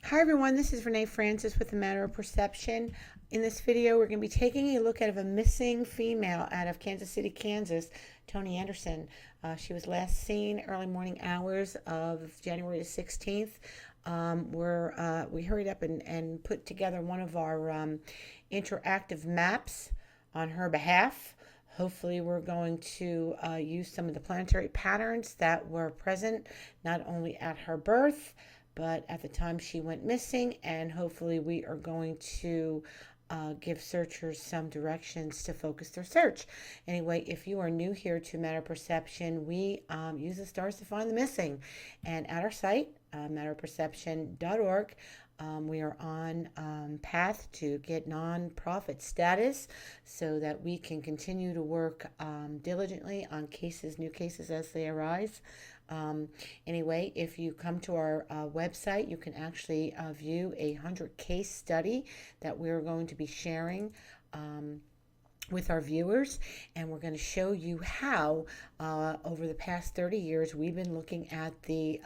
Hi everyone, this is Renee Francis with The Matter of Perception. In this video, we're going to be taking a look at a missing female out of Kansas City, Kansas, Toni Anderson. She was last seen early morning hours of January the 16th. We hurried up and put together one of our interactive maps on her behalf. Hopefully, we're going to use some of the planetary patterns that were present not only at her birth, but at the time she went missing, and hopefully we are going to give searchers some directions to focus their search. Anyway, if you are new here to Matter Perception, we use the stars to find the missing. And at our site, matterperception.org, we are on path to get nonprofit status so that we can continue to work diligently on new cases as they arise. Anyway, if you come to our website, you can actually view a 100-case study that we're going to be sharing with our viewers, and we're going to show you how over the past 30 years we've been looking at the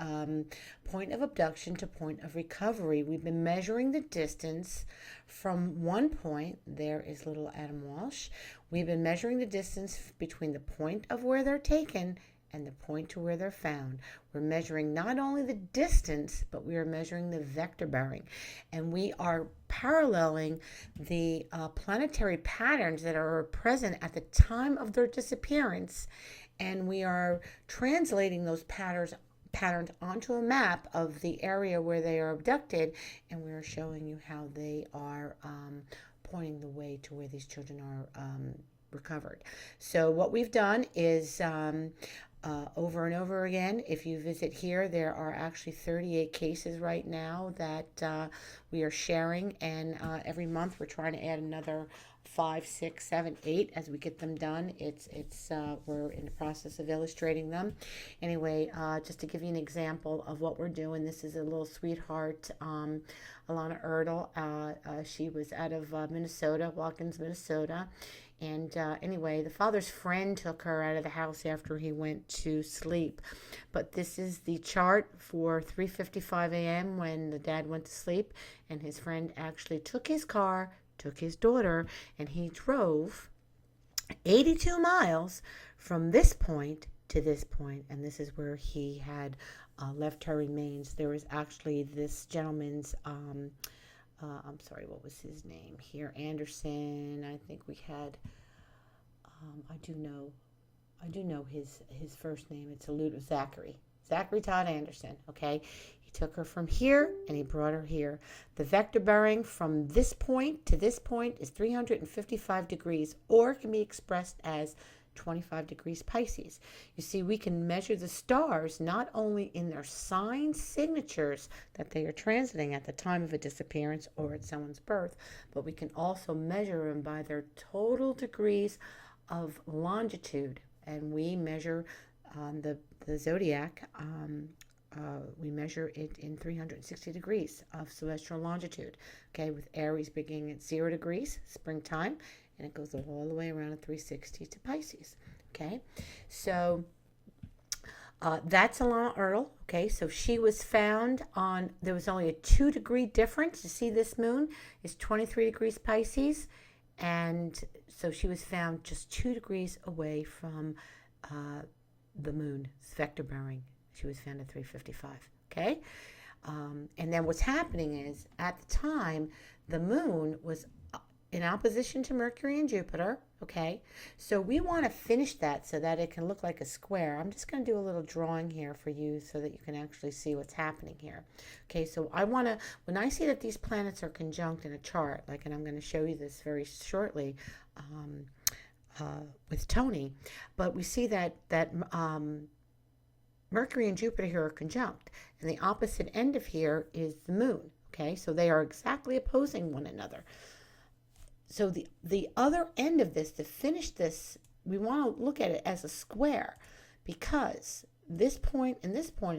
point of abduction to point of recovery. We've been measuring the distance from one point. There is little Adam Walsh. We've been measuring the distance between the point of where they're taken and the point to where they're found. We're measuring not only the distance, but we are measuring the vector bearing. And we are paralleling the planetary patterns that are present at the time of their disappearance. And we are translating those patterns onto a map of the area where they are abducted. And we are showing you how they are pointing the way to where these children are recovered. So what we've done is over and over again, if you visit here, there are actually 38 cases right now that we are sharing, and every month we're trying to add another 5, 6, 7, 8 as we get them done. We're in the process of illustrating them. Anyway, just to give you an example of what we're doing, this is a little sweetheart, Alana Erdl. She was out of Minnesota, Watkins, Minnesota. And anyway, the father's friend took her out of the house after he went to sleep. But this is the chart for 3:55 a.m. when the dad went to sleep, and his friend actually took his car, took his daughter, and he drove 82 miles from this point to this point, and this is where he had left her remains. There was actually this gentleman's I'm sorry, what was his name here? Anderson. I think we had. I do know his first name. It's Zachary Todd Anderson. Okay, he took her from here and he brought her here. The vector bearing from this point to this point is 355 degrees, or can be expressed as 25 degrees Pisces. You see, we can measure the stars not only in their sign signatures that they are transiting at the time of a disappearance or at someone's birth, but we can also measure them by their total degrees of longitude. And we measure the zodiac. We measure it in 360 degrees of celestial longitude. Okay, with Aries beginning at 0 degrees, springtime, and it goes all the way around at 360 to Pisces. Okay, so that's Alana Erdl. Okay, so she was found there was only a 2-degree difference. You see, this moon is 23 degrees Pisces, and so she was found just 2 degrees away from the moon's vector bearing. She was found at 3:55. Okay, and then what's happening is, at the time, the moon was in opposition to Mercury and Jupiter. Okay, so we want to finish that so that it can look like a square. I'm just going to do a little drawing here for you so that you can actually see what's happening here. Okay, so when I see that these planets are conjunct in a chart, and I'm going to show you this very shortly with Toni, but we see that Mercury and Jupiter here are conjunct, and the opposite end of here is the moon. Okay, so they are exactly opposing one another. So the other end of this, to finish this, we want to look at it as a square, because this point and this point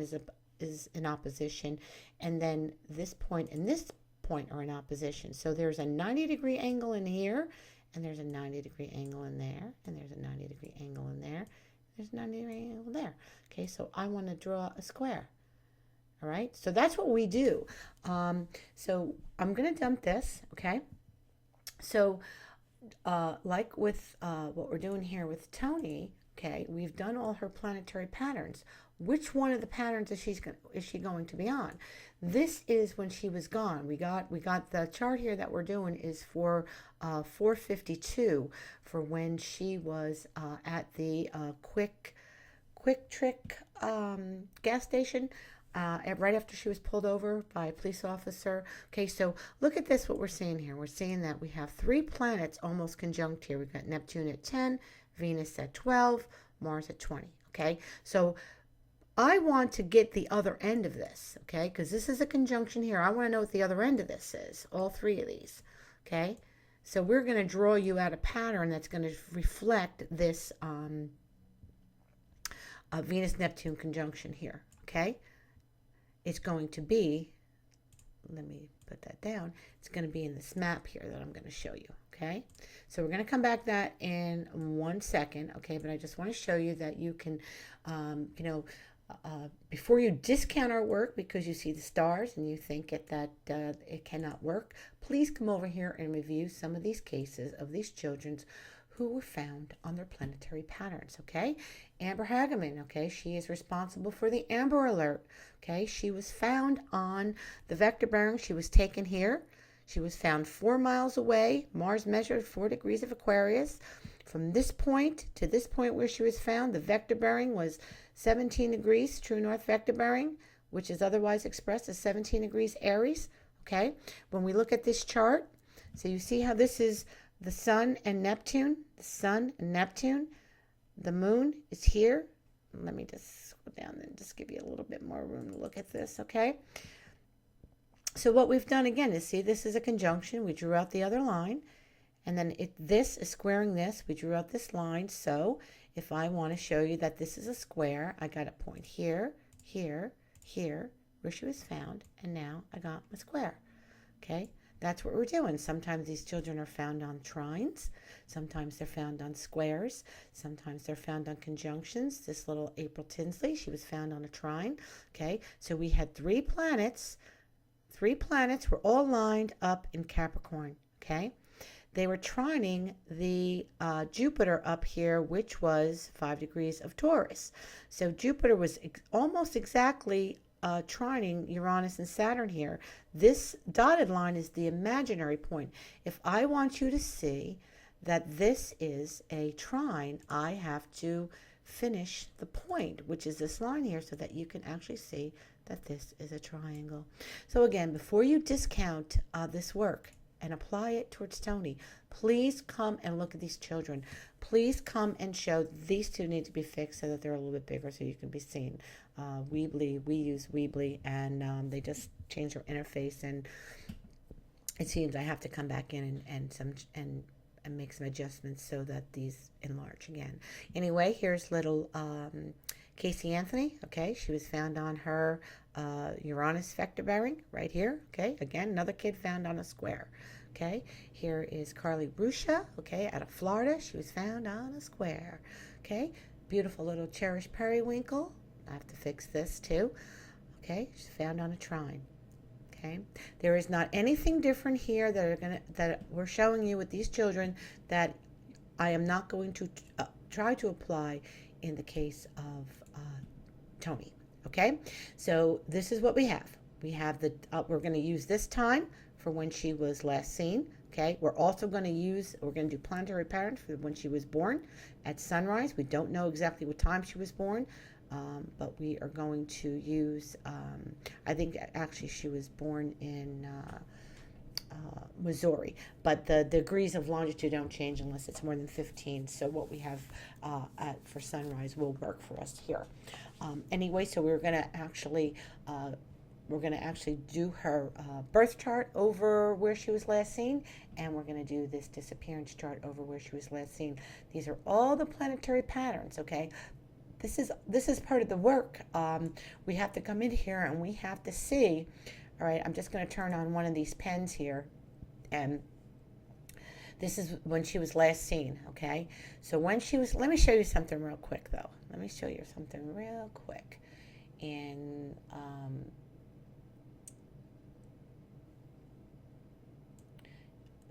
is in opposition, and then this point and this point are in opposition. So there's a 90-degree angle in here, and there's a 90-degree angle in there, and there's a 90-degree angle in there, there's a 90-degree angle there. Okay, so I want to draw a square. All right, so that's what we do. So I'm going to dump this, okay? So, like with what we're doing here with Toni, okay, we've done all her planetary patterns. Which one of the patterns is she going to be on? This is when she was gone. We got the chart here that we're doing is for 452 for when she was at the Quick Trick gas station. Right after she was pulled over by a police officer. Okay, so look at this, what we're seeing here. We're seeing that we have 3 planets almost conjunct here. We've got Neptune at 10, Venus at 12, Mars at 20. Okay, so I want to get the other end of this, okay, because this is a conjunction here. I want to know what the other end of this is, all 3 of these, okay? So we're going to draw you out a pattern that's going to reflect this Venus-Neptune conjunction here, okay? It's going to be, let me put that down, it's going to be in this map here that I'm going to show you, okay? So we're going to come back to that in 1 second, okay? But I just want to show you that you can, before you discount our work because you see the stars and you think that it cannot work, please come over here and review some of these cases of these children who were found on their planetary patterns, okay? Amber Hageman, okay, she is responsible for the Amber Alert, okay? She was found on the vector bearing. She was taken here. She was found 4 miles away. Mars measured 4 degrees of Aquarius. From this point to this point where she was found, the vector bearing was 17 degrees, true north vector bearing, which is otherwise expressed as 17 degrees Aries, okay? When we look at this chart, so you see how this is the Sun and Neptune, the Sun and Neptune. The Moon is here. Let me just go down and just give you a little bit more room to look at this, okay? So what we've done again is, see, this is a conjunction. We drew out the other line, and then this is squaring this. We drew out this line. So if I want to show you that this is a square, I got a point here, here, here, where she was found, and now I got my square, okay? That's what we're doing. Sometimes these children are found on trines. Sometimes they're found on squares. Sometimes they're found on conjunctions. This little April Tinsley, she was found on a trine. Okay, so we had 3 planets. 3 planets were all lined up in Capricorn. Okay, they were trining the Jupiter up here, which was 5 degrees of Taurus. So Jupiter was almost exactly trining Uranus and Saturn here. This dotted line is the imaginary point. If I want you to see that this is a trine, I have to finish the point, which is this line here, so that you can actually see that this is a triangle. So again, before you discount this work and apply it towards Toni, please come and look at these children. Please come and show these 2 need to be fixed so that they're a little bit bigger so you can be seen. Weebly, we use Weebly, and they just change their interface, and it seems I have to come back in and make some adjustments so that these enlarge again. Anyway, here's little Casey Anthony. Okay, she was found on her Uranus vector bearing right here. Okay, again, another kid found on a square. Okay, here is Carly Brusha. Okay, out of Florida, she was found on a square. Okay, beautiful little Cherish Periwinkle. I have to fix this too. Okay, she's found on a trine. Okay, there is not anything different here that we're showing you with these children that I am not going to try to apply in the case of Toni. Okay, so this is what we have. We have the we're going to use this time for when she was last seen. Okay, we're also going to do planetary patterns for when she was born at sunrise. We don't know exactly what time she was born. But we are going to use, I think actually she was born in Missouri, but the degrees of longitude don't change unless it's more than 15. So what we have for sunrise will work for us here. Anyway, so we're going to actually do her birth chart over where she was last seen, and we're going to do this disappearance chart over where she was last seen. These are all the planetary patterns, okay? This is part of the work. We have to come in here and we have to see. All right, I'm just going to turn on one of these pens here, and this is when she was last seen. Okay, so when she was, let me show you something real quick though. Let me show you something real quick. In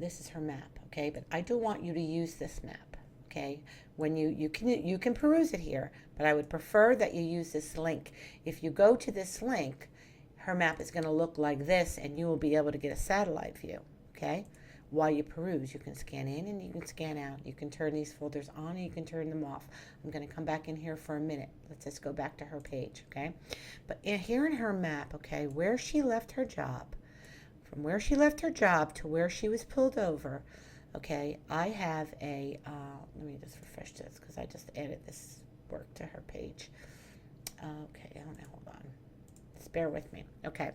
this is her map, okay? But I do want you to use this map, okay? When you can peruse it here, but I would prefer that you use this link. If you go to this link, her map is going to look like this, and you will be able to get a satellite view, okay? While you peruse, you can scan in and you can scan out. You can turn these folders on and you can turn them off. I'm going to come back in here for a minute. Let's just go back to her page, okay? But here in her map, okay, where she left her job, from where she left her job to where she was pulled over, okay, I have a, let me just refresh this because I just added this work to her page. Okay, hold on. Just bear with me. Okay,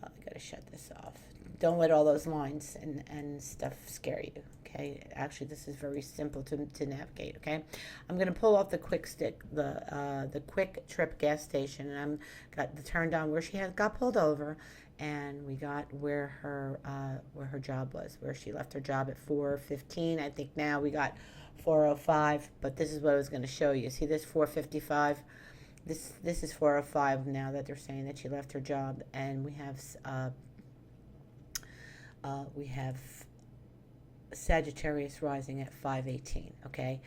I got to shut this off. Don't let all those lines and stuff scare you, okay? Actually, this is very simple to navigate, okay? I'm going to pull off the quick stick, the quick trip gas station, and I'm got the turned on where she got pulled over, and we got where her job was, where she left her job at 4:15. I think now we got 4:05, but this is what I was going to show you. See this 4:55? This is 4:05 now that they're saying that she left her job, and we have Sagittarius rising at 5:18. Okay,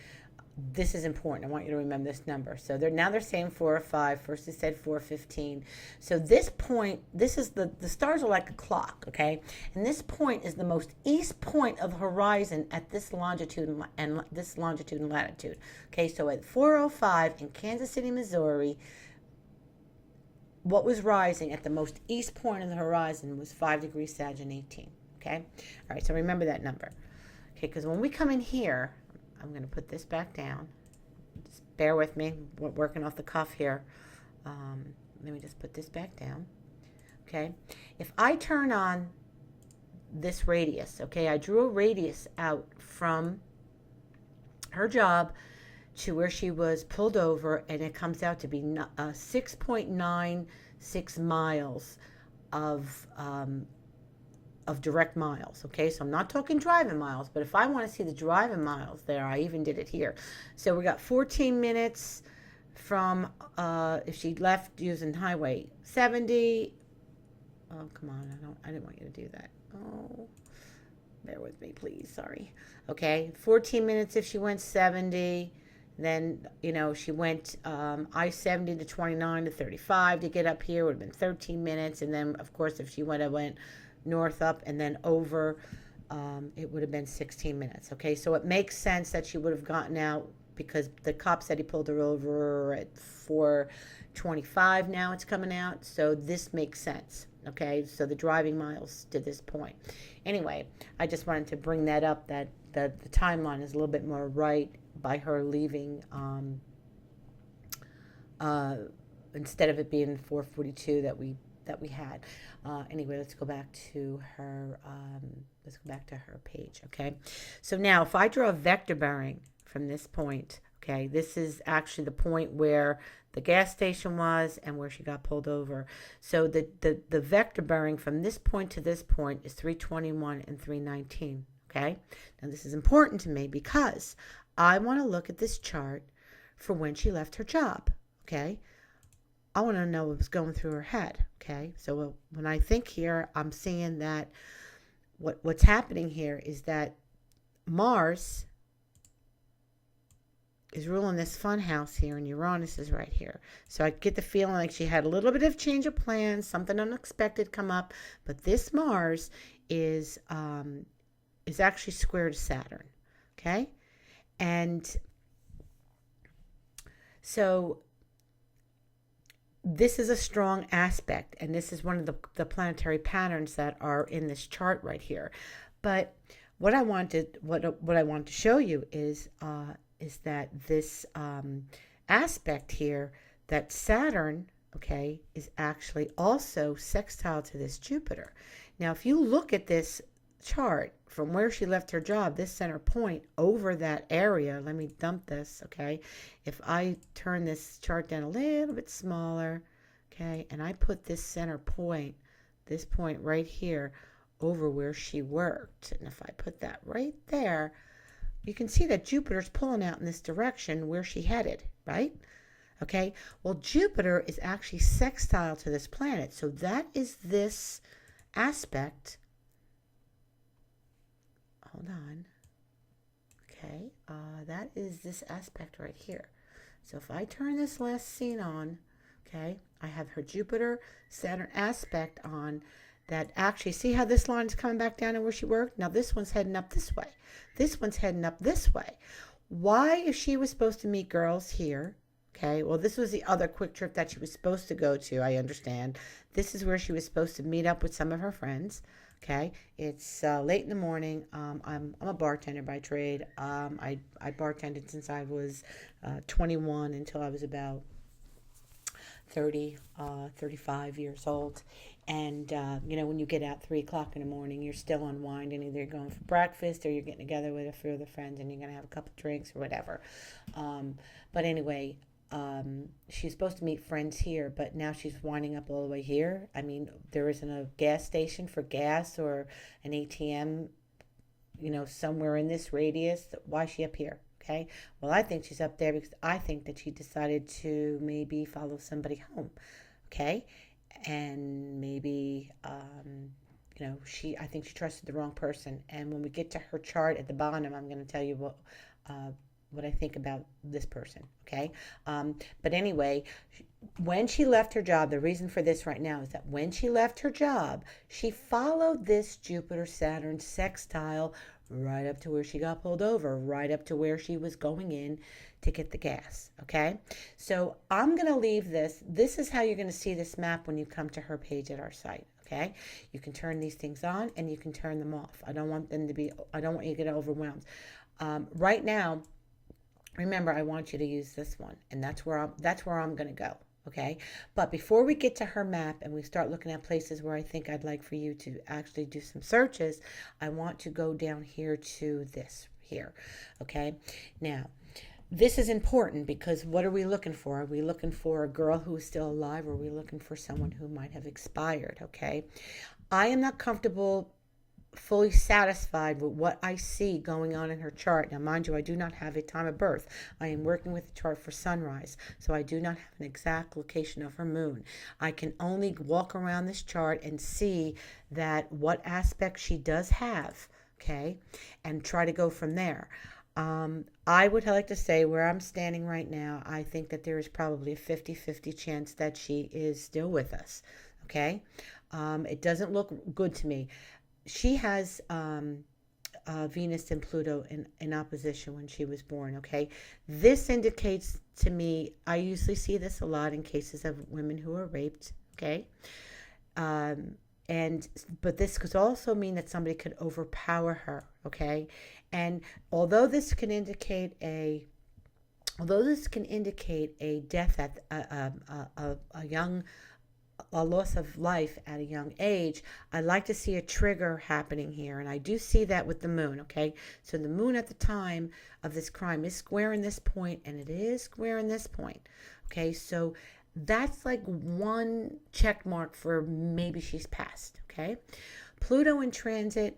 this is important. I want you to remember this number. So they're saying 4:05. First they said 4:15. So this point, this is the stars are like a clock. Okay, and this point is the most east point of the horizon at this longitude and latitude. Okay, so at 4:05 in Kansas City, Missouri, what was rising at the most east point of the horizon was 5 degrees Sag and 18. Okay, all right, so remember that number. Okay, because when we come in here, I'm going to put this back down. Just bear with me. We're working off the cuff here. Let me just put this back down. Okay, if I turn on this radius, okay, I drew a radius out from her job to where she was pulled over, and it comes out to be 6.96 miles of direct miles. Okay, so I'm not talking driving miles, but if I want to see the driving miles there, I even did it here. So we got 14 minutes from if she left using Highway 70. Oh, come on, I didn't want you to do that. Oh, bear with me, please. Sorry. Okay, 14 minutes if she went 70. Then, she went I-70 to 29 to 35 to get up here. Would have been 13 minutes. And then, of course, if she went north up and then over, it would have been 16 minutes. Okay, so it makes sense that she would have gotten out because the cop said he pulled her over at 4:25. Now it's coming out. So this makes sense. Okay, so the driving miles to this point. Anyway, I just wanted to bring that up, that the timeline is a little bit more right by her leaving, instead of it being 4:42 that we had. Anyway, let's go back to her. Let's go back to her page. Okay, so now if I draw a vector bearing from this point, okay, this is actually the point where the gas station was and where she got pulled over. So the vector bearing from this point to this point is 321 and 319. Okay, now this is important to me because I want to look at this chart for when she left her job. Okay, I want to know what was going through her head. Okay, so when I think here, I'm seeing that what's happening here is that Mars is ruling this fun house here, and Uranus is right here. So I get the feeling like she had a little bit of change of plans, something unexpected come up, but this Mars is actually square to Saturn. Okay, and so this is a strong aspect, and this is one of the planetary patterns that are in this chart right here. But what I want to show you is that this aspect here, that Saturn, okay, is actually also sextile to this Jupiter. Now, if you look at this chart from where she left her job, this center point over that area, let me dump this, okay? If I turn this chart down a little bit smaller, okay, and I put this center point, this point right here, over where she worked, and if I put that right there, you can see that Jupiter's pulling out in this direction where she headed, right? Okay, well, Jupiter is actually sextile to this planet, so that is this aspect hold on. Okay, that is this aspect right here. So if I turn this last scene on, okay, I have her Jupiter Saturn aspect on that. Actually, see how this line is coming back down to where she worked? Now this one's heading up this way. This one's heading up this way. Why, if she was supposed to meet girls here, okay, well, this was the other quick trip that she was supposed to go to, I understand. This is where she was supposed to meet up with some of her friends. Okay, it's late in the morning. I'm a bartender by trade. I bartended since I was 21 until I was about 30, 35 years old. And, when you get out 3 o'clock in the morning, you're still unwinding. Either you're going for breakfast or you're getting together with a few other friends and you're going to have a couple drinks or whatever. But anyway, she's supposed to meet friends here, but now she's winding up all the way here. I mean, there isn't a gas station for gas or an ATM, somewhere in this radius. Why is she up here? Okay. Well, I think she's up there because I think that she decided to maybe follow somebody home. Okay. And maybe, I think she trusted the wrong person. And when we get to her chart at the bottom, I'm going to tell you what I think about this person, okay? But anyway, when she left her job, the reason for this right now is that when she left her job, she followed this Jupiter-Saturn sextile right up to where she got pulled over, right up to where she was going in to get the gas, okay? So I'm going to leave this. This is how you're going to see this map when you come to her page at our site, okay? You can turn these things on and you can turn them off. I don't want you to get overwhelmed. Right now, remember, I want you to use this one, and that's where I'm going to go, okay? But before we get to her map and we start looking at places where I think I'd like for you to actually do some searches, I want to go down here to this here, okay? Now, this is important because what are we looking for? Are we looking for a girl who is still alive, or are we looking for someone who might have expired, okay? I am not comfortable fully satisfied with what I see going on in her chart. Now, mind you, I do not have a time of birth. I am working with the chart for sunrise, so I do not have an exact location of her moon. I can only walk around this chart and see that what aspects she does have, okay, and try to go from there. I would like to say where I'm standing right now, I think that there is probably a 50-50 chance that she is still with us, okay? It doesn't look good to me. She has Venus and Pluto in opposition when she was born, okay? This indicates to me, I usually see this a lot in cases of women who are raped, okay? But this could also mean that somebody could overpower her, okay? And although this can indicate a death at a loss of life at a young age, I'd like to see a trigger happening here. And I do see that with the moon, okay? So the moon at the time of this crime is squaring this point, and it is squaring this point, okay? So that's like one check mark for maybe she's passed, okay? Pluto in transit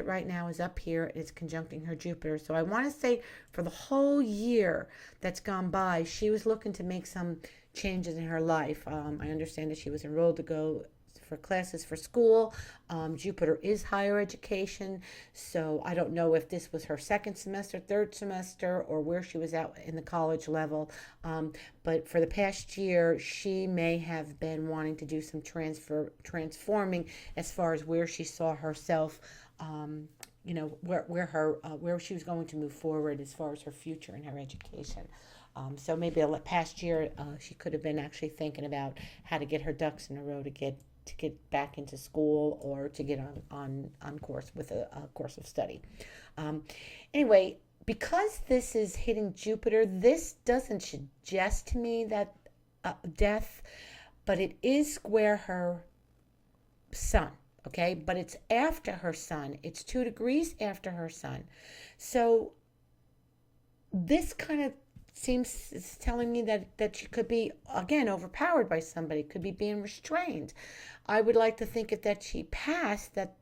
right now is up here. It's conjuncting her Jupiter. So I want to say for the whole year that's gone by, she was looking to make some changes in her life. I understand that she was enrolled to go for classes for school. Jupiter is higher education. So I don't know if this was her second semester, third semester, or where she was at in the college level. But for the past year, she may have been wanting to do some transforming as far as where she saw herself, where she was going to move forward as far as her future and her education. So maybe a past year, she could have been actually thinking about how to get her ducks in a row to get back into school or to get on course with a course of study. Anyway, because this is hitting Jupiter, this doesn't suggest to me that death, but it is square her sun, okay? But it's after her sun. It's 2 degrees after her sun. So this kind of is telling me that she could be, again, overpowered by somebody, could be being restrained. I would like to think that she passed, that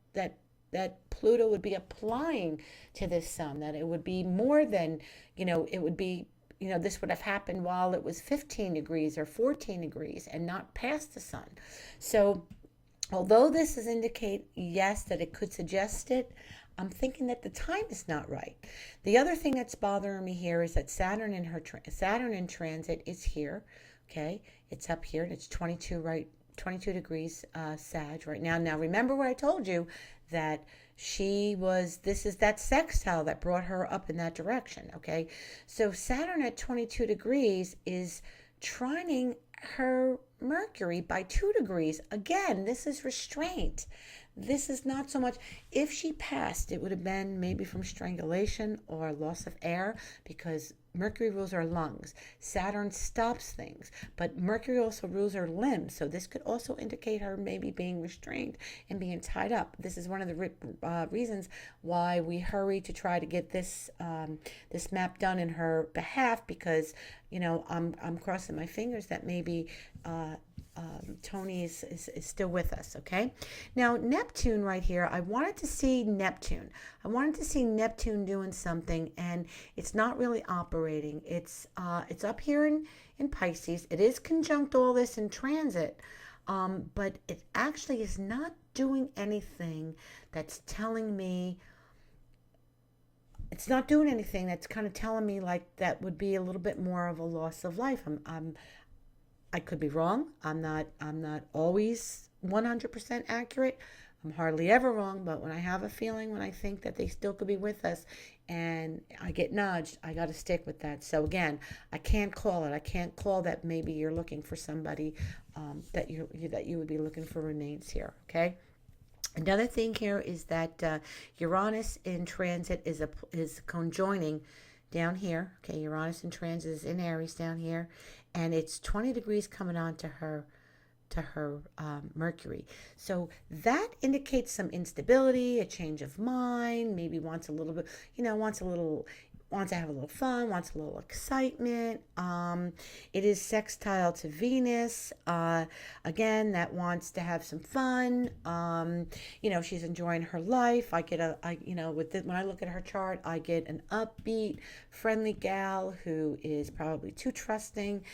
Pluto would be applying to this sun, that it would be more than, it would be, this would have happened while it was 15 degrees or 14 degrees and not past the sun. So although this is indicate, yes, that it could suggest it, I'm thinking that the time is not right. The other thing that's bothering me here is that Saturn in transit is here. Okay, it's up here and it's 22 right 22 degrees Sag right now. Now remember what I told you, that this is that sextile that brought her up in that direction. Okay, so Saturn at 22 degrees is trining her Mercury by 2 degrees. Again, this is restraint. This is not so much, if she passed, it would have been maybe from strangulation or loss of air, because Mercury rules our lungs. Saturn stops things, but Mercury also rules her limbs. So this could also indicate her maybe being restrained and being tied up. This is one of the reasons why we hurry to try to get this this map done in her behalf, because I'm crossing my fingers that maybe Toni is still with us. Okay, now Neptune right here, I wanted to see Neptune doing something, and it's not really operating. It's up here in Pisces. It is conjunct all this in transit, but it actually is not doing anything that's telling me, it's not doing anything that's kind of telling me like that would be a little bit more of a loss of life. I could be wrong. I'm not always 100% accurate. I'm hardly ever wrong, but when I have a feeling, when I think that they still could be with us and I get nudged, I got to stick with that. So again, I can't call it. I can't call that maybe you're looking for somebody that you would be looking for remains here, okay? Another thing here is that Uranus in transit is conjoining down here. Okay, Uranus in transit is in Aries down here, and it's 20 degrees coming on to her Mercury. So that indicates some instability, a change of mind, maybe wants a little bit, wants to have a little fun, wants a little excitement. It is sextile to Venus. Again, that wants to have some fun. She's enjoying her life. When I look at her chart, I get an upbeat, friendly gal who is probably too trusting.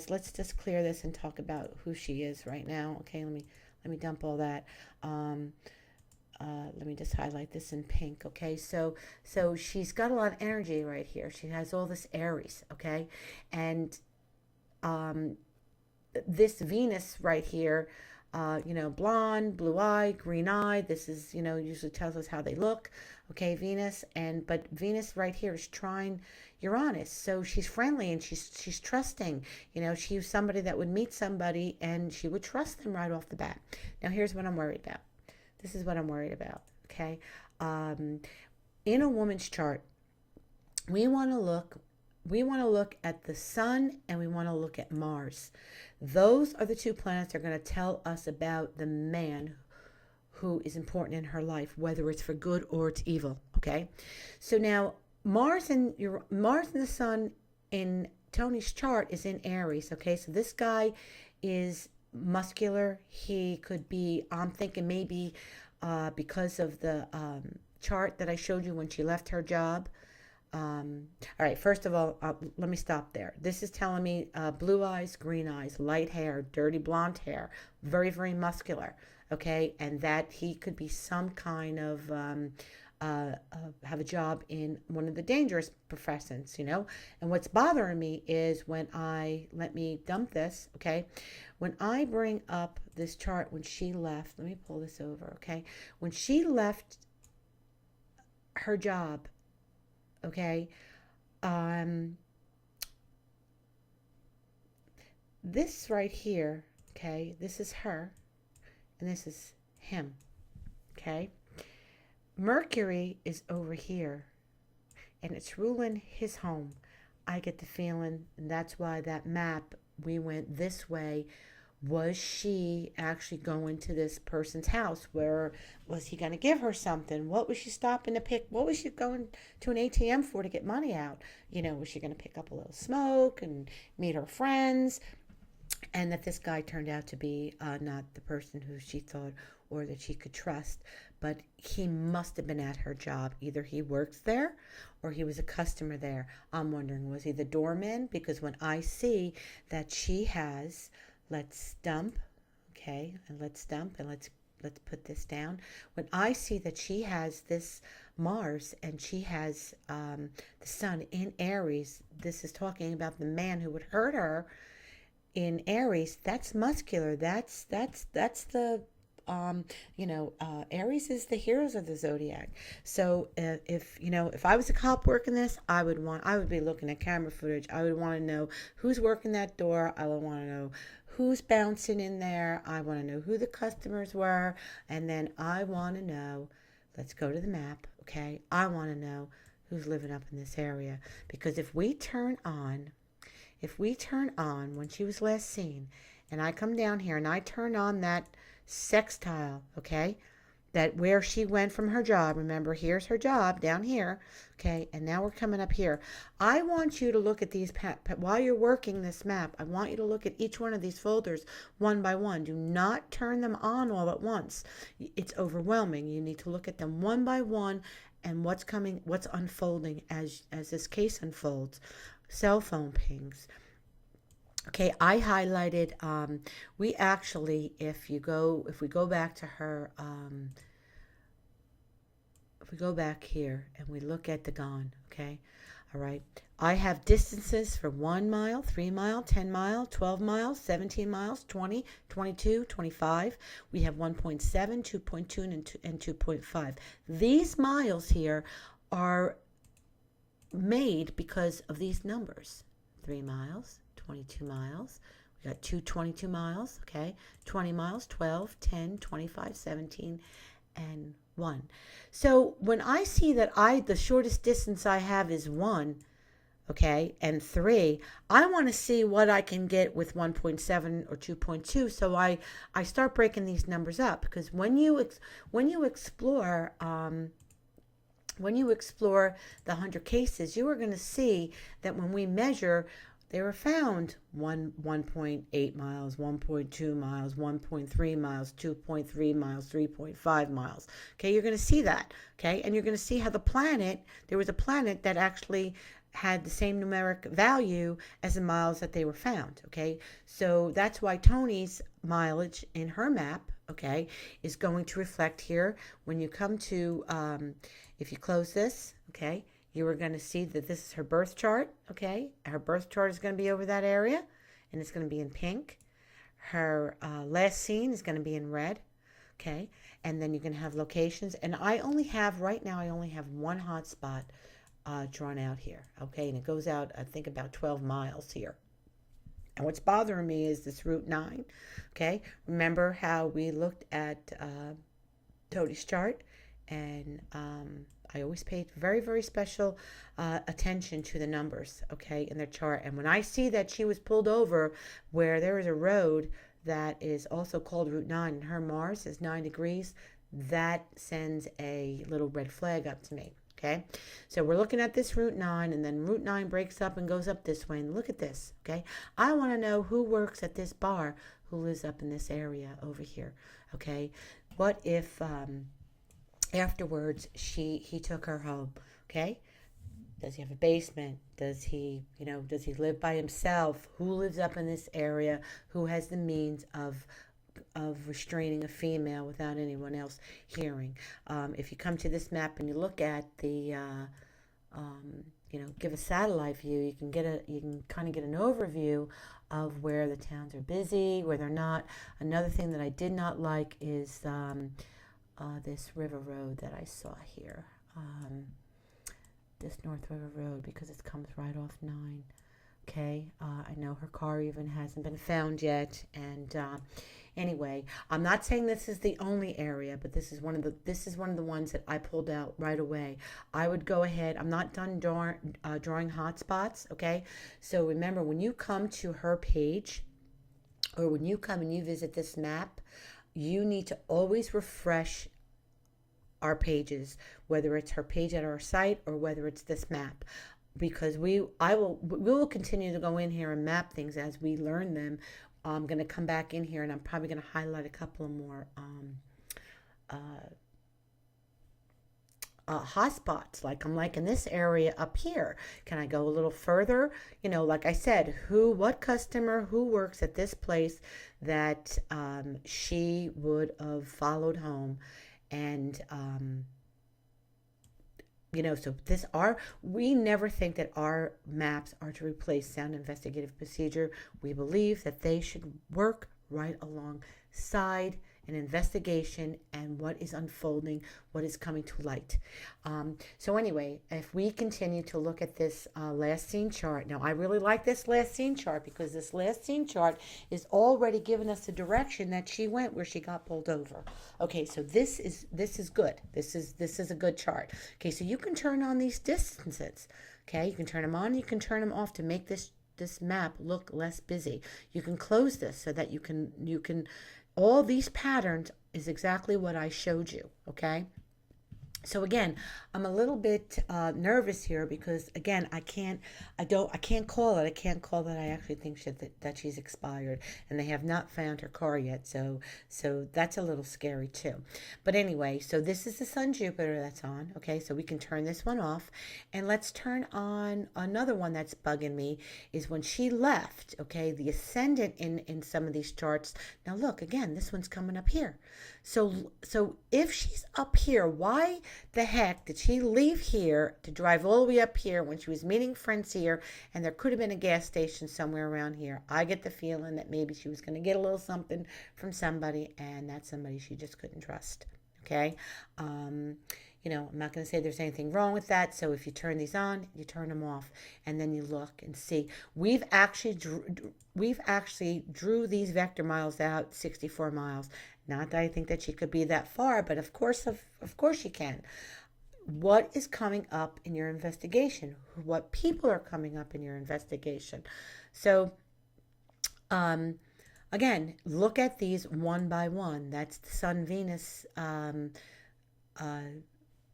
Let's just clear this and talk about who she is right now. Okay, let me dump all that. Let me just highlight this in pink. Okay, so she's got a lot of energy right here. She has all this Aries. Okay, and this Venus right here, blonde, blue eye, green eye. This is, usually tells us how they look. Okay, Venus, but Venus right here is trine Uranus. So she's friendly and she's trusting. She's somebody that would meet somebody and she would trust them right off the bat. Now here's what I'm worried about. This is what I'm worried about, okay? In a woman's chart, we want to look at the sun and we want to look at Mars. Those are the two planets that are going to tell us about the man who is important in her life, whether it's for good or it's evil, okay? So now Mars and the sun in Toni's chart is in Aries, okay? So this guy is muscular. He could be, I'm thinking maybe because of the chart that I showed you when she left her job. All right, first of all, let me stop there. This is telling me blue eyes, green eyes, light hair, dirty blonde hair, very, very muscular, okay? And that he could be some kind of have a job in one of the dangerous professions, And what's bothering me is let me dump this, okay? When I bring up this chart, when she left, let me pull this over, okay? When she left her job, okay, this right here, okay, this is her, and this is him, okay? Mercury is over here, and it's ruling his home. I get the feeling, and that's why that map, we went this way. Was she actually going to this person's house? Where was he going to give her something? What was she stopping to pick? What was she going to an ATM for to get money out? Was she going to pick up a little smoke and meet her friends? And that this guy turned out to be not the person who she thought or that she could trust, but he must have been at her job. Either he works there or he was a customer there. I'm wondering, was he the doorman? Because when I see that she has, let's dump, okay, and let's let's put this down. When I see that she has this Mars and she has the sun in Aries, this is talking about the man who would hurt her in Aries. That's muscular. That's the Aries is the heroes of the zodiac. So if I was a cop working this, I would be looking at camera footage. I would want to know who's working that door. I would want to know who's bouncing in there. I want to know who the customers were, and then I want to know. Let's go to the map, okay? I want to know who's living up in this area, because if we turn on when she was last seen, and I come down here and I turn on that sextile, okay, that where she went from her job, remember, here's her job down here, okay, and now we're coming up here. I want you to look at these, while you're working this map, I want you to look at each one of these folders one by one. Do not turn them on all at once. It's overwhelming. You need to look at them one by one and what's unfolding as this case unfolds. Cell phone pings. Okay, I highlighted, we actually, if we go back to her, if we go back here and we look at the gone, okay, all right, I have distances for 1 mile, 3 mile, 10 mile, 12 miles, 17 miles, 20, 22, 25. We have 1.7, 2.2, and 2.5. These miles here are made because of these numbers. 3 miles, 22 miles, we got 22 miles, okay, 20 miles, 12, 10, 25, 17, and 1. So when I see that the shortest distance I have is 1, okay, and 3, I want to see what I can get with 1.7 or 2.2. So I start breaking these numbers up, because when you explore the 100 cases, you are going to see that when we measure, they were found 1.8 miles, 1.2 miles, 1.3 miles, 2.3 miles, 3.5 miles. Okay, you're going to see that. Okay, and you're going to see how there was a planet that actually had the same numeric value as the miles that they were found. Okay, so that's why Toni's mileage in her map, okay, is going to reflect here. When you come to, if you close this, okay, you are going to see that this is her birth chart, okay? Her birth chart is going to be over that area, and it's going to be in pink. Her last seen is going to be in red, okay? And then you're going to have locations. And right now, I only have one hotspot drawn out here, okay? And it goes out, I think, about 12 miles here. And what's bothering me is this Route 9, okay? Remember how we looked at Toni's chart, and I always paid very, very special attention to the numbers, okay, in their chart. And when I see that she was pulled over where there is a road that is also called Route 9, and her Mars is 9 degrees, that sends a little red flag up to me, okay? So we're looking at this Route 9, and then Route 9 breaks up and goes up this way. And look at this, okay? I want to know who works at this bar, who lives up in this area over here, okay? What if afterwards he took her home, okay? Does he have a basement? Does he live by himself? Who lives up in this area? Who has the means of restraining a female without anyone else hearing? If you come to this map and you look at the give a satellite view, you can kind of get an overview of where the towns are busy, where they're not. Another thing that I did not like is this river road that I saw here, this North River Road, because it comes right off 9. Okay, I know her car even hasn't been found yet, and anyway, I'm not saying this is the only area, but this is one of the ones that I pulled out right away. I would go ahead. I'm not done drawing hotspots. Okay, so remember, when you come to her page, or when you come and you visit this map, you need to always refresh our pages, whether it's her page at our site or whether it's this map, because we will continue to go in here and map things as we learn them. I'm going to come back in here, and I'm probably going to highlight a couple of more hotspots, like I'm like in this area up here. Can I go a little further? Like I said, what customer who works at this place that she would have followed home, and so we never think that our maps are to replace sound investigative procedure. We believe that they should work right alongside an investigation and what is unfolding, what is coming to light. So anyway, if we continue to look at this last scene chart, now I really like this last scene chart because this last scene chart is already giving us the direction that she went where she got pulled over. Okay, so this is good. This is a good chart. Okay, so you can turn on these distances. Okay, you can turn them on, you can turn them off to make this map look less busy. You can close this so that you can all these patterns is exactly what I showed you, okay? So again, I'm a little bit nervous here because again, I can't call it. I can't call that I actually think that she's expired, and they have not found her car yet. So that's a little scary too. But anyway, so this is the Sun Jupiter that's on. Okay, so we can turn this one off, and let's turn on another one that's bugging me. Is when she left. Okay, the ascendant in some of these charts. Now look again, this one's coming up here. So if she's up here, why the heck did she leave here to drive all the way up here when she was meeting friends here, and there could have been a gas station somewhere around here? I get the feeling that maybe she was going to get a little something from somebody, and that somebody she just couldn't trust. Okay, I'm not going to say there's anything wrong with that. So if you turn these on, you turn them off, and then you look and see. We've actually drew these vector miles out 64 miles. Not that I think that she could be that far, but of course she can. What is coming up in your investigation? What people are coming up in your investigation? So, again, look at these one by one. That's the Sun-Venus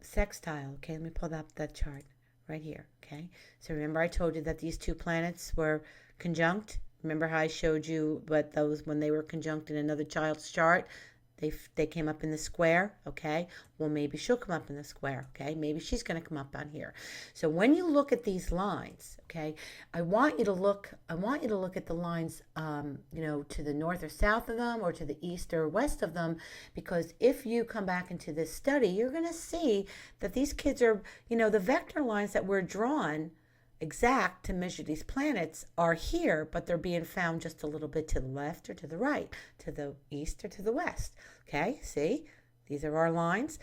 sextile. Okay, let me pull up that chart right here. Okay, so remember I told you that these two planets were conjunct. Remember how I showed you what those, when they were conjunct in another child's chart, they came up in the square. Okay, well maybe she'll come up in the square. Okay, maybe she's going to come up on here. So when you look at these lines, okay, I want you to look at the lines, to the north or south of them, or to the east or west of them, because if you come back into this study, you're going to see that these kids are, the vector lines that were drawn exact to measure these planets are here, but they're being found just a little bit to the left or to the right, to the east or to the west. Okay, see, these are our lines.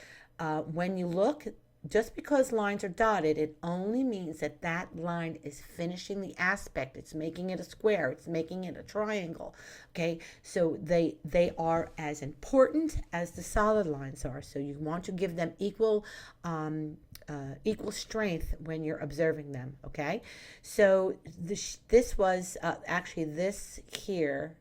When you look, just because lines are dotted, it only means that that line is finishing the aspect. It's making it a square. It's making it a triangle. Okay, so they are as important as the solid lines are. So you want to give them equal strength when you're observing them. Okay, so this was actually this here.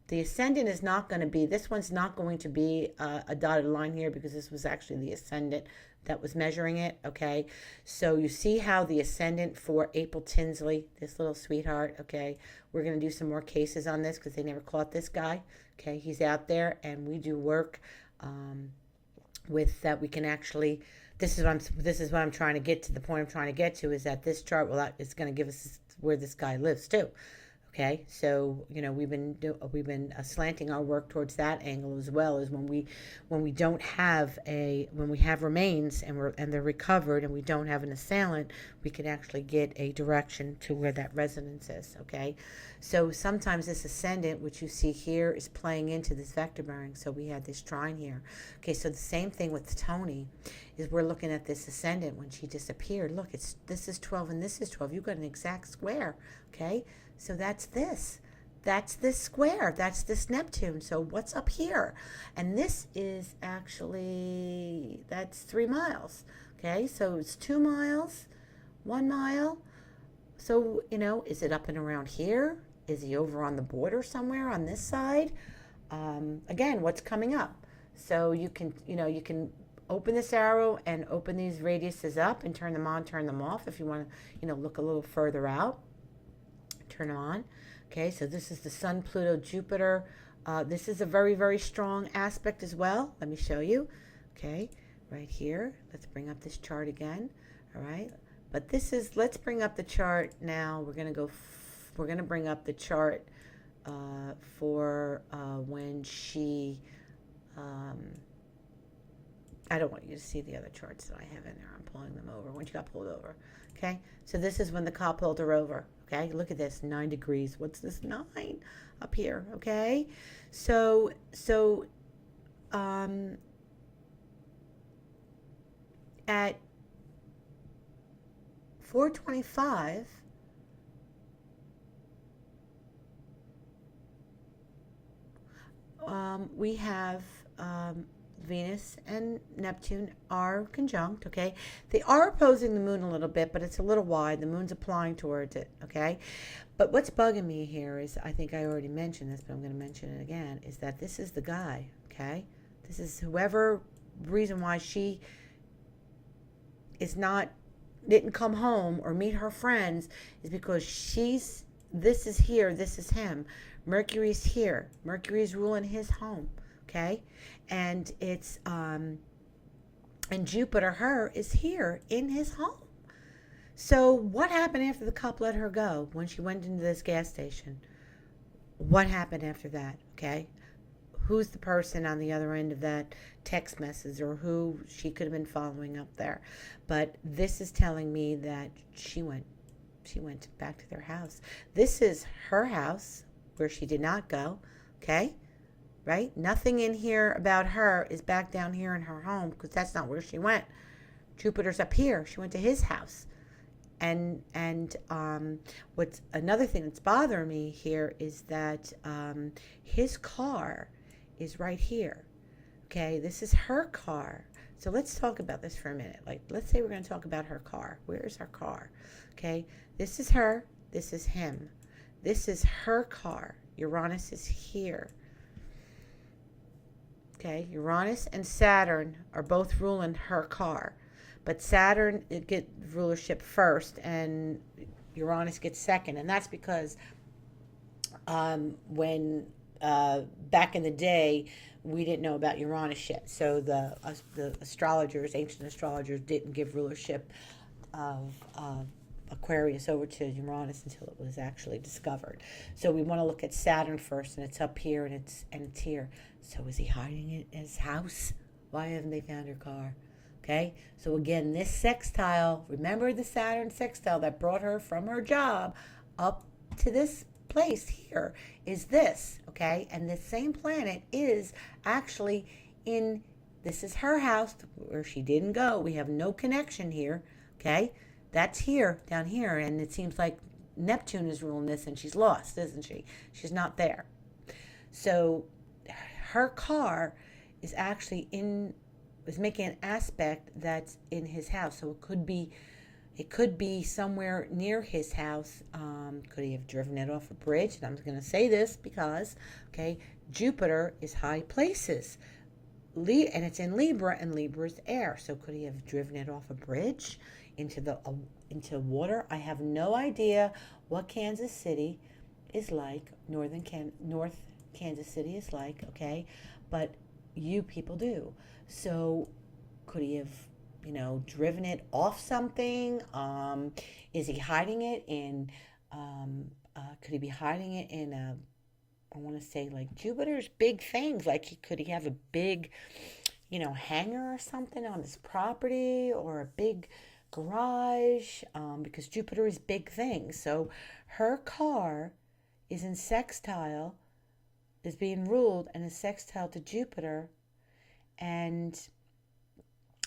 The ascendant is not going to be, this one's not going to be a dotted line here, because this was actually the ascendant that was measuring it, okay? So you see how the ascendant for April Tinsley, this little sweetheart, okay? We're going to do some more cases on this because they never caught this guy, okay? He's out there, and we do work with that. We can actually, this is what I'm trying to get to. The point I'm trying to get to is that this chart, well, it's going to give us where this guy lives too. Okay, so we've been slanting our work towards that angle, as well as when we don't have when we have remains and they're recovered and we don't have an assailant, we can actually get a direction to where that resonance is. Okay, so sometimes this ascendant, which you see here, is playing into this vector bearing. So we had this trine here. Okay, so the same thing with Toni, is we're looking at this ascendant when she disappeared. Look, this is 12 and this is 12. You've got an exact square. Okay. So that's this square, that's this Neptune. So what's up here? And this is actually, that's 3 miles. Okay, so it's 2 miles, 1 mile. So, is it up and around here? Is he over on the border somewhere on this side? Again, what's coming up? So you can open this arrow and open these radiuses up and turn them on, turn them off if you want to, look a little further out. Turn on. Okay, so this is the Sun, Pluto, Jupiter. This is a very, very strong aspect as well. Let me show you. Okay, right here. Let's bring up this chart again. All right. But this is, let's bring up the chart now. We're going to go, we're going to bring up the chart for when she, I don't want you to see the other charts that I have in there. I'm pulling them over. When she got pulled over. Okay. So this is when the cop pulled her over. Okay. Look at this, 9 degrees. What's this 9 up here? Okay. So, at 4:25, we have Venus and Neptune are conjunct, okay? They are opposing the moon a little bit, but it's a little wide. The moon's applying towards it, okay? But what's bugging me here is, I think I already mentioned this, but I'm going to mention it again, is that this is the guy, okay? This is whoever reason why she is not, didn't come home or meet her friends is because this is here, this is him. Mercury's here. Mercury's ruling his home, okay? And it's, and Jupiter, her, is here in his home. So what happened after the cop let her go when she went into this gas station? What happened after that, okay? Who's the person on the other end of that text message, or who she could have been following up there? But this is telling me that she went back to their house. This is her house where she did not go, okay? Right? Nothing in here about her is back down here in her home, because that's not where she went. Jupiter's up here. She went to his house. And what's another thing that's bothering me here is that his car is right here. Okay, this is her car. So let's talk about this for a minute. Like, let's say we're going to talk about her car. Where is her car? Okay, this is her. This is him. This is her car. Uranus is here. Okay, Uranus and Saturn are both ruling her car. But Saturn, it gets rulership first, and Uranus gets second. And that's because when back in the day, we didn't know about Uranus yet. So the astrologers, ancient astrologers, didn't give rulership of Aquarius over to Uranus until it was actually discovered. So we want to look at Saturn first, and it's up here, and it's here. So is he hiding it in his house? Why haven't they found her car? Okay, so again, this sextile, remember the Saturn sextile that brought her from her job up to this place here, is this, okay? And this same planet is actually in, this is her house where she didn't go. We have no connection here, okay? That's here, down here, and it seems like Neptune is ruling this, and she's lost, isn't she? She's not there. So her car is actually is making an aspect that's in his house. So it could be somewhere near his house. Could he have driven it off a bridge? And I'm going to say this because, okay, Jupiter is high places. And it's in Libra, and Libra is air. So could he have driven it off a bridge into water? I have no idea what Kansas City is like, North Kansas City is like, okay? But you people do. So could he have, driven it off something? Is he hiding it in, could he be hiding it in I want to say, like, Jupiter's big things. Like, could he have a big, hangar or something on his property, or a big garage? Because Jupiter is big things. So her car is in sextile, is being ruled, and is sextile to Jupiter. And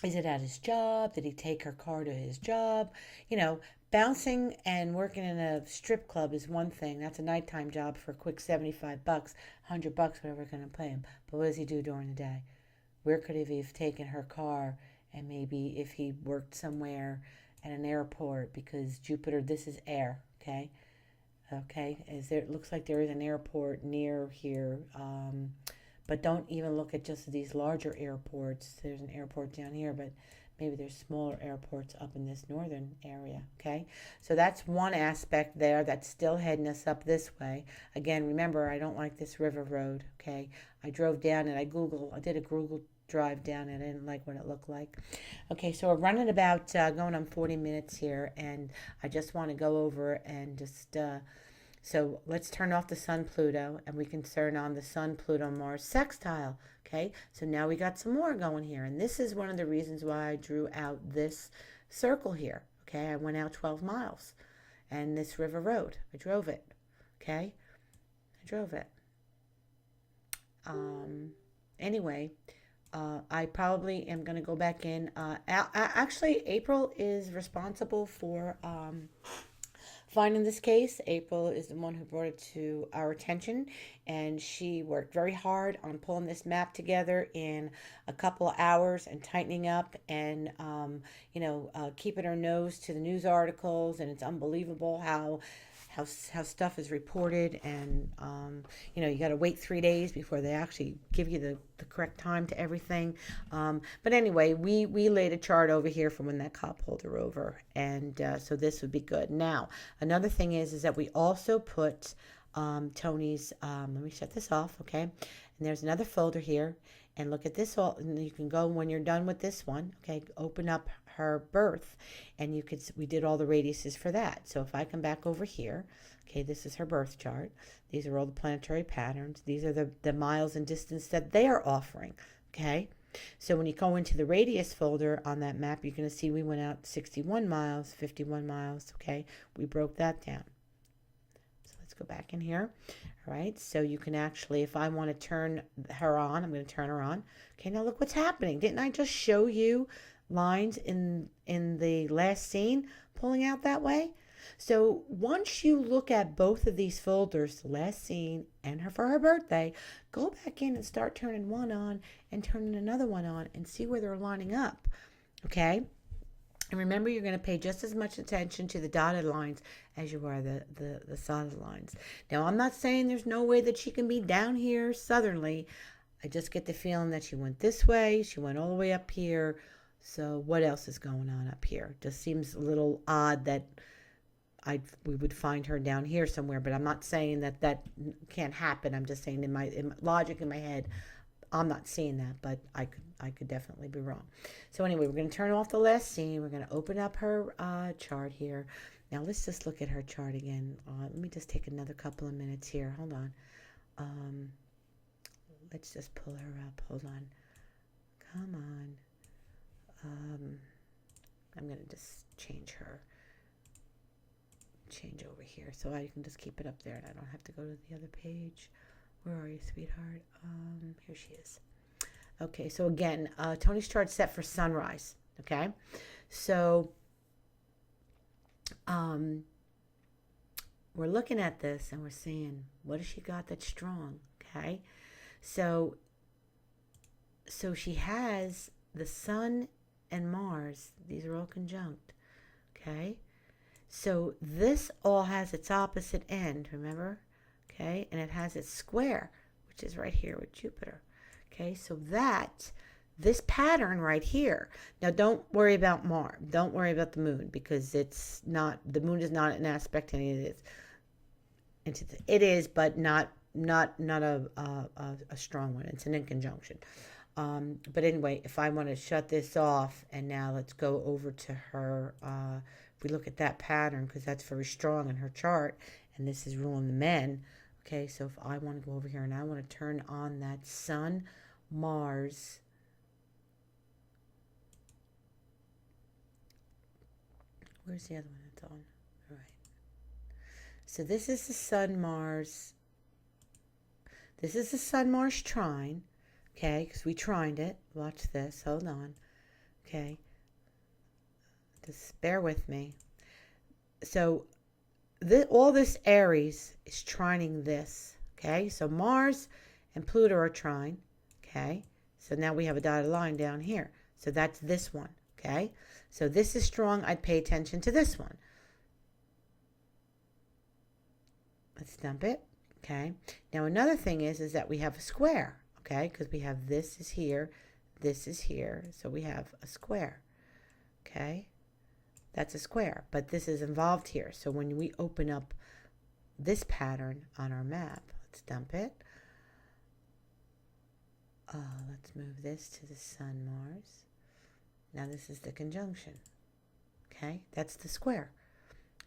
is it at his job? Did he take her car to his job? Bouncing and working in a strip club is one thing. That's a nighttime job for a quick $75, $100, whatever we're going to pay him. But what does he do during the day? Where could he have taken her car? And maybe if he worked somewhere at an airport, because Jupiter, this is air, okay? Okay, it looks like there is an airport near here. But don't even look at just these larger airports. There's an airport down here, but maybe there's smaller airports up in this northern area. Okay, so that's one aspect there that's still heading us up this way. Again, remember, I don't like this river road. Okay, I drove down and I did a Google drive down and I didn't like what it looked like. Okay, so we're running about going on 40 minutes here, and I just want to go over and just so let's turn off the Sun Pluto, and we can turn on the Sun Pluto Mars sextile. Okay, so now we got some more going here, and this is one of the reasons why I drew out this circle here. Okay, I went out 12 miles, and this river road, I drove it. Okay, I drove it. Anyway, I probably am going to go back in. Actually, April is responsible for finding this case. April is the one who brought it to our attention, and she worked very hard on pulling this map together in a couple of hours and tightening up and, keeping her nose to the news articles. And it's unbelievable how stuff is reported, and you got to wait 3 days before they actually give you the correct time to everything. But anyway, we laid a chart over here from when that cop pulled her over, and so this would be good. Now, another thing is that we also put Toni's. Let me shut this off, okay? And there's another folder here, and look at this. All, and you can go when you're done with this one. Okay, open up her birth, and you could. We did all the radiuses for that. So if I come back over here, okay, this is her birth chart. These are all the planetary patterns. These are the miles and distance that they are offering. Okay, so when you go into the radius folder on that map, you're going to see we went out 61 miles, 51 miles. Okay, we broke that down. So let's go back in here. All right, so you can actually, if I want to turn her on, I'm going to turn her on. Okay, now look what's happening. Didn't I just show you lines in the last scene pulling out that way? So once you look at both of these folders, the last scene and for her birthday, go back in and start turning one on and turning another one on and see where they're lining up. Okay? And remember, you're going to pay just as much attention to the dotted lines as you are the solid lines. Now, I'm not saying there's no way that she can be down here southerly. I just get the feeling that she went this way. She went all the way up here. So what else is going on up here? Just seems a little odd that we would find her down here somewhere. But I'm not saying that can't happen. I'm just saying in my logic in my head, I'm not seeing that, but I could definitely be wrong. So anyway, we're going to turn off the last scene. We're going to open up her chart here. Now let's just look at her chart again. Let me just take another couple of minutes here. Hold on. Let's just pull her up. Hold on. Come on. I'm going to just change over here so I can just keep it up there and I don't have to go to the other page. Where are you, sweetheart? Here she is. Okay, so again, Toni's chart's set for sunrise. Okay, so we're looking at this and we're seeing what has she got that's strong. Okay, so she has the sun and Mars. These are all conjunct. Okay, so this all has its opposite end. Remember. Okay, and it has its square, which is right here with Jupiter. Okay, so this pattern right here. Now, don't worry about Mars. Don't worry about the moon because it's not. The moon is not an aspect to any of this. It is, but not a strong one. It's an inconjunction. But anyway, if I want to shut this off, and now let's go over to her. If we look at that pattern, because that's very strong in her chart, and this is ruling the men. Okay, so if I want to go over here and I want to turn on that Sun, Mars, where's the other one that's on? All right. So this is the Sun, Mars. This is the Sun, Mars trine. Okay, because we trined it. Watch this. Hold on. Okay. Just bear with me. So all this Aries is trining this, okay? So Mars and Pluto are trine, okay? So now we have a dotted line down here. So that's this one, okay? So this is strong. I'd pay attention to this one. Let's dump it, okay? Now another thing is that we have a square, okay? Because we have this is here, so we have a square, Okay, that's a square, but this is involved here. So when we open up this pattern on our map, let's dump it. Let's move this to the Sun, Mars. Now this is the conjunction. Okay, that's the square.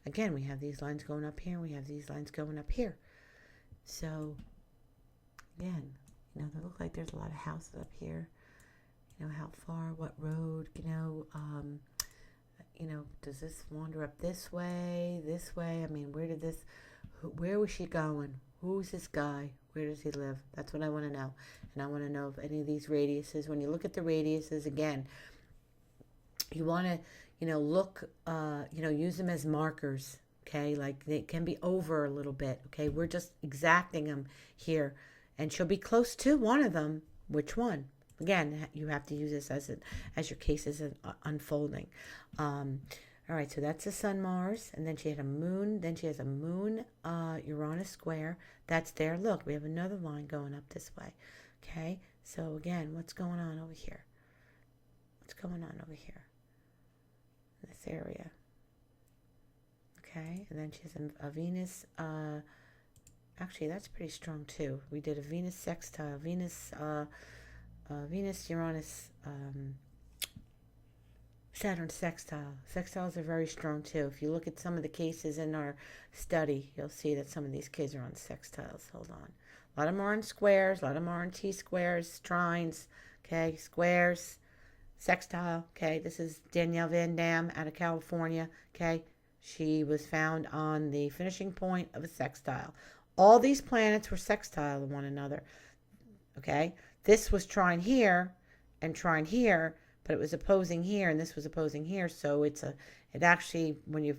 Again, we have these lines going up here, we have these lines going up here. So, again, they look like there's a lot of houses up here. How far, what road, does this wander up this way? I mean, where was she going? Who's this guy? Where does he live? That's what I want to know. And I want to know if any of these radiuses, when you look at the radiuses, again, you want to, look, use them as markers, okay? Like they can be over a little bit, okay? We're just exacting them here. And she'll be close to one of them. Which one? Again, you have to use this as your case is unfolding. All right, so that's the Sun, Mars, and then she had a moon. Then she has a moon, Uranus square. That's there. Look, we have another line going up this way. Okay, so again, what's going on over here? What's going on over here? This area. Okay, and then she has a Venus. Actually, that's pretty strong too. We did a Venus sextile. Venus, Uranus, Saturn sextile. Sextiles are very strong too. If you look at some of the cases in our study, you'll see that some of these kids are on sextiles. Hold on. A lot of them are on squares. A lot of them are on T-squares, trines. Okay, squares, sextile. Okay, this is Danielle Van Dam out of California. Okay, she was found on the finishing point of a sextile. All these planets were sextile to one another. Okay, this was trine here and trine here, but it was opposing here, and this was opposing here. So it actually, when you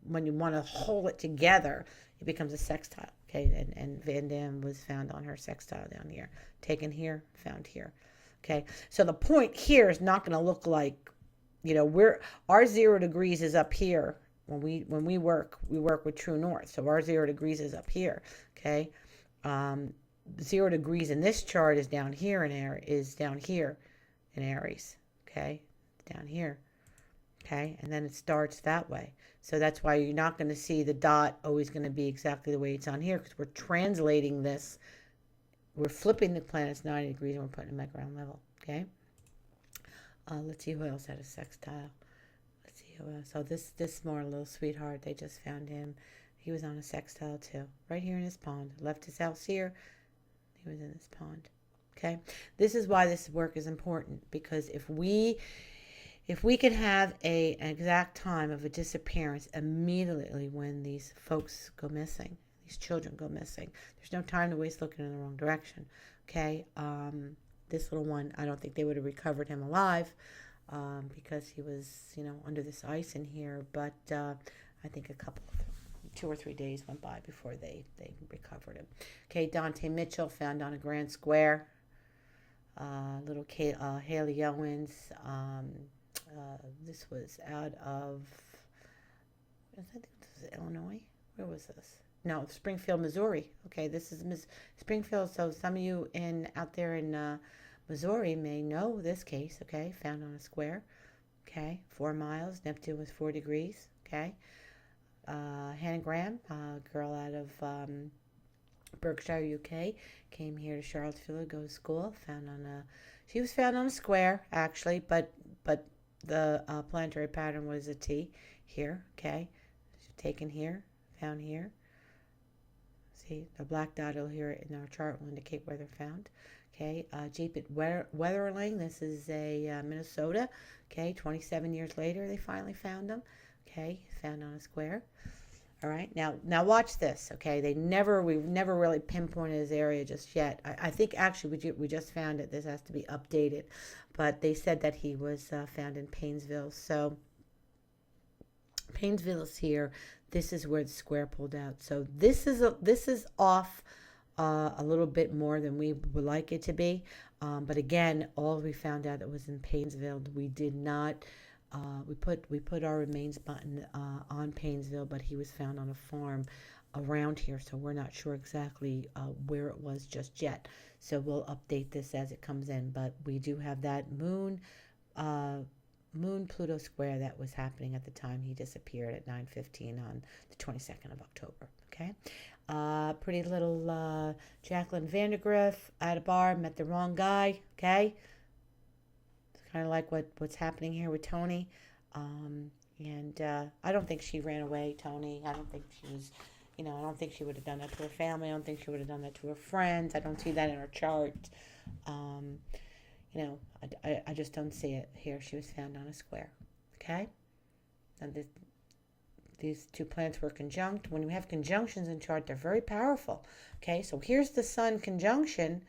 want to hold it together, it becomes a sextile. Okay, and Van Dam was found on her sextile down here, taken here, found here. Okay, so the point here is not going to look like, our 0 degrees is up here. When we work with true north. So our 0 degrees is up here. Okay, 0 degrees in this chart is down here in Aries. Okay, down here. Okay, and then it starts that way. So that's why you're not going to see the dot always going to be exactly the way it's on here, because we're translating this. We're flipping the planets 90 degrees and we're putting them at ground level. Okay. Let's see who else had a sextile. So this more little sweetheart, they just found him. He was on a sextile too, right here in his pond. Left his house here. He was in this pond. Okay, this is why this work is important, because if we can have an exact time of a disappearance immediately when these folks go missing, these children go missing, there's no time to waste looking in the wrong direction. Okay, this little one, I don't think they would have recovered him alive. Because he was, under this ice in here. But I think 2 or 3 days went by before they recovered him. Okay, Dante Mitchell found on a grand square. Little Haley Owens. This was out of, I think this was Illinois. Where was this? No, Springfield, Missouri. Okay, this is Springfield. So some of you out there in Missouri may know this case. Okay, found on a square. Okay, 4 miles. Neptune was 4 degrees. Okay, Hannah Graham, a girl out of Berkshire, UK, came here to Charlottesville to go to school. She was found on a square actually, but the planetary pattern was a T here. Okay, taken here, found here. See, the black dot here in our chart will indicate where they're found. Okay, Jeep at Weatherling. This is a Minnesota. Okay, 27 years later, they finally found them. Okay, found on a square. All right, now watch this. Okay, we've never really pinpointed his area just yet. I think actually we just found it. This has to be updated, but they said that he was found in Painesville. So Painesville is here. This is where the square pulled out. So this is off a little bit more than we would like it to be. But again, all we found out it was in Painesville. We did not. We put our remains button on Painesville, but he was found on a farm around here, so we're not sure exactly where it was just yet. So we'll update this as it comes in. But we do have that moon Moon-Pluto square that was happening at the time he disappeared at 9:15 on the 22nd of October. Okay. Pretty little Jacqueline Vandergriff at a bar, met the wrong guy. Okay. It's kind of like what's happening here with Toni. And I don't think she ran away, Toni. I don't think she was, I don't think she would have done that to her family. I don't think she would have done that to her friends. I don't see that in her chart. Um, I just don't see it here. She was found on a square. Okay? And these two planets were conjunct. When we have conjunctions in chart, they're very powerful. Okay? So here's the Sun conjunction,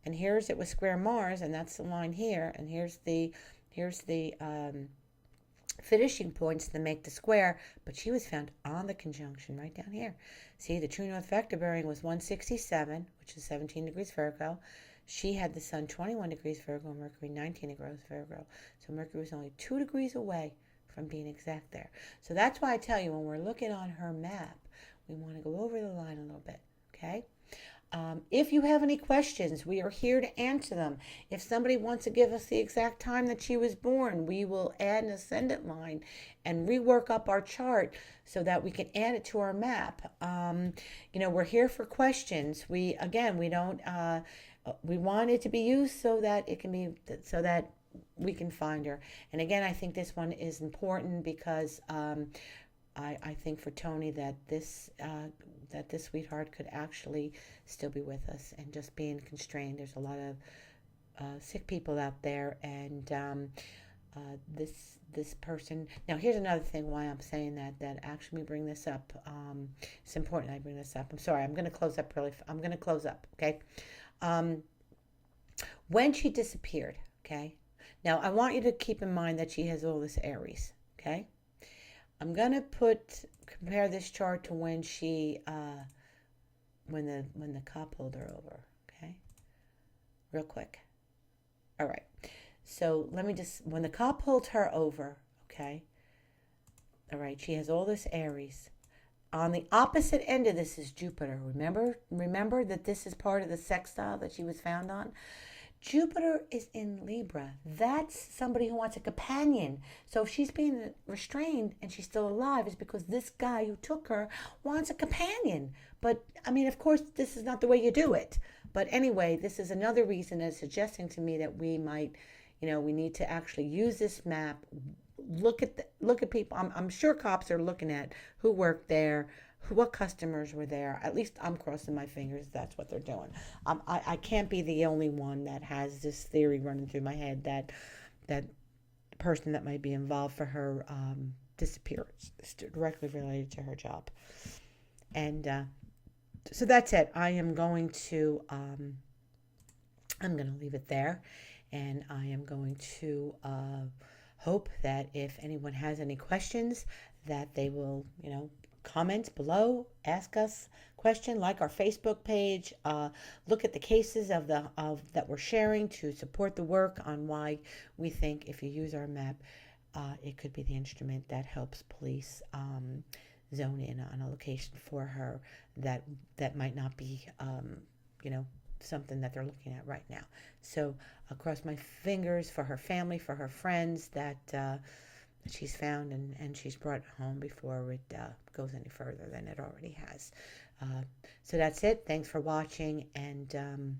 and here's it with square Mars, and that's the line here, and here's the finishing points to make the square, but she was found on the conjunction right down here. See, the true north vector bearing was 167, which is 17 degrees Virgo. She had the Sun 21 degrees Virgo, Mercury 19 degrees Virgo. So Mercury was only 2 degrees away from being exact there. So that's why I tell you, when we're looking on her map, we want to go over the line a little bit, okay? If you have any questions, we are here to answer them. If somebody wants to give us the exact time that she was born, we will add an ascendant line and rework up our chart so that we can add it to our map. We're here for questions. We don't, we want it to be used so that it can be, so that we can find her. And again, I think this one is important because I think for Toni that this sweetheart could actually still be with us and just being constrained. There's a lot of sick people out there, and this person. Now, here's another thing why I'm saying that actually we bring this up. It's important I bring this up. I'm sorry. I'm going to close up. Okay. When she disappeared. Okay. Now, I want you to keep in mind that she has all this Aries. Okay. I'm going to compare this chart to when she, when the cop pulled her over, okay? Real quick. All right. So let me when the cop pulled her over, okay? All right, she has all this Aries. On the opposite end of this is Jupiter. Remember that this is part of the sextile that she was found on? Jupiter is in Libra. That's somebody who wants a companion. So if she's being restrained and she's still alive, it's because this guy who took her wants a companion. But, I mean, of course, this is not the way you do it. But anyway, this is another reason that's suggesting to me that we might, we need to actually use this map. Look at people. I'm sure cops are looking at who worked there, what customers were there. At least I'm crossing my fingers that's what they're doing. I can't be the only one that has this theory running through my head that person that might be involved for her disappearance is directly related to her job. And so that's it. I'm going to leave it there, and I am going to hope that if anyone has any questions, that they will, comment below, ask us question, like our Facebook page, look at the cases of that we're sharing to support the work on why we think if you use our map, it could be the instrument that helps police zone in on a location for her that might not be, something that they're looking at right now. So I'll cross my fingers for her family, for her friends, that she's found and she's brought home before it goes any further than it already has. So that's it. Thanks for watching, and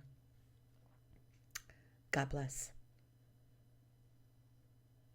God bless.